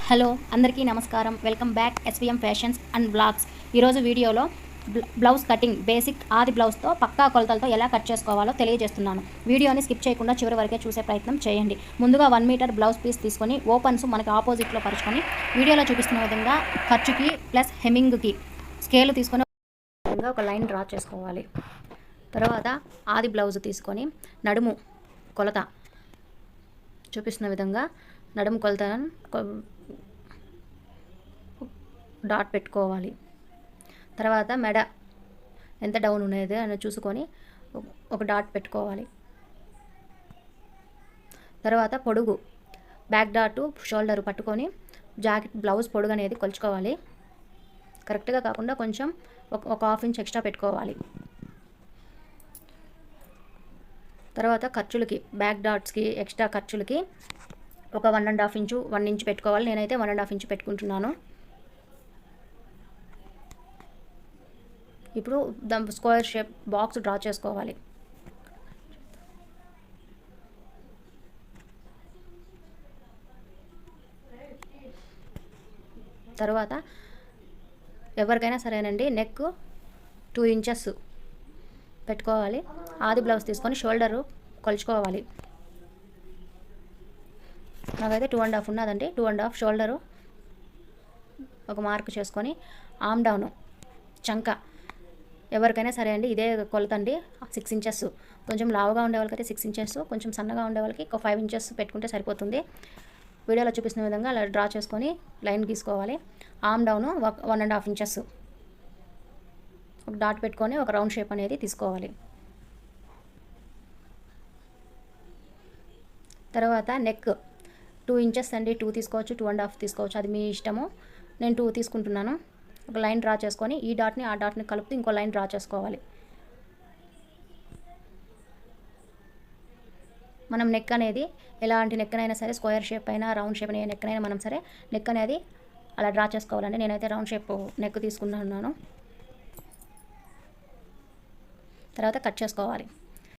Hello అందరికీ నమస్కారం. Welcome back SVM fashions and blogs. ఈరోజు వీడియోలో బ్లౌజ్ కటింగ్ బేసిక్ ఆది బ్లౌజ్తో పక్కా కొలతలతో ఎలా కట్ చేసుకోవాలో తెలియజేస్తున్నాను. వీడియోని స్కిప్ చేయకుండా చివరి వరకే చూసే ప్రయత్నం చేయండి. ముందుగా 1 మీటర్ బ్లౌజ్ పీస్ తీసుకొని ఓపెన్స్ మనకి ఆపోజిట్లో పరుచుకొని వీడియోలో చూపిస్తున్న విధంగా ఖర్చుకి ప్లస్ హెమ్మింగ్కి స్కేల్ తీసుకొని ఒక లైన్ డ్రా చేసుకోవాలి. తర్వాత ఆది బ్లౌజ్ తీసుకొని నడుము కొలత చూపిస్తున్న విధంగా నడుము కొలత డాట్ పెట్టుకోవాలి. తర్వాత మెడ ఎంత డౌన్ ఉన్నది అని చూసుకొని ఒక డాట్ పెట్టుకోవాలి. తర్వాత పొడుగు బ్యాక్ డాట్ షోల్డర్ పట్టుకొని జాకెట్ బ్లౌజ్ పొడుగు అనేది కొలుచుకోవాలి. కరెక్ట్గా కాకుండా కొంచెం ఒక హాఫ్ ఇంచ్ ఎక్స్ట్రా పెట్టుకోవాలి. తర్వాత ఖర్చులకి బ్యాక్ డాట్స్కి ఎక్స్ట్రా ఖర్చులకి ఒక 1.5 ఇంచు 1 ఇంచ్ పెట్టుకోవాలి. నేనైతే 1.5 ఇంచ్ పెట్టుకుంటున్నాను. ఇప్పుడు స్క్వేర్ షేప్ బాక్స్ డ్రా చేసుకోవాలి. తర్వాత ఎవరికైనా సరేనండి నెక్ 2 ఇంచెస్ పెట్టుకోవాలి. ఆది బ్లౌజ్ తీసుకొని షోల్డరు కొలుచుకోవాలి. నాకైతే 2.5 ఉన్నదండి. 2.5 షోల్డరు ఒక మార్క్ చేసుకొని ఆమ్ డౌన్ చంక ఎవరికైనా సరే అండి ఇదే కొలతండి. 6 ఇంచెస్ కొంచెం లావుగా ఉండే వాళ్ళకైతే 6 ఇంచెస్, కొంచెం సన్నగా ఉండే వాళ్ళకి ఒక 5 ఇంచెస్ పెట్టుకుంటే సరిపోతుంది. వీడియోలో చూపిస్తున్న విధంగా అలా డ్రా చేసుకొని లైన్ గీసుకోవాలి. ఆమ్ డౌన్ 1.5 ఇంచెస్ ఒక డాట్ పెట్టుకొని ఒక రౌండ్ షేప్ అనేది తీసుకోవాలి. తర్వాత నెక్ 2 ఇంచెస్ అండి. 2 తీసుకోవచ్చు, 2.5 తీసుకోవచ్చు, అది మీ ఇష్టము. నేను 2 తీసుకుంటున్నాను. ఒక లైన్ డ్రా చేసుకొని ఈ డాట్ని ఆ డాట్ని కలుపుతూ ఇంకో లైన్ డ్రా చేసుకోవాలి. మనం నెక్ అనేది ఎలాంటి నెక్ అయినా సరే స్క్వేర్ షేప్ అయినా రౌండ్ షేప్ అయినా నెక్ అయినా మనం సరే నెక్ అనేది అలా డ్రా చేసుకోవాలండి. నేనైతే రౌండ్ షేప్ నెక్ తీసుకున్నాను. తర్వాత కట్ చేసుకోవాలి.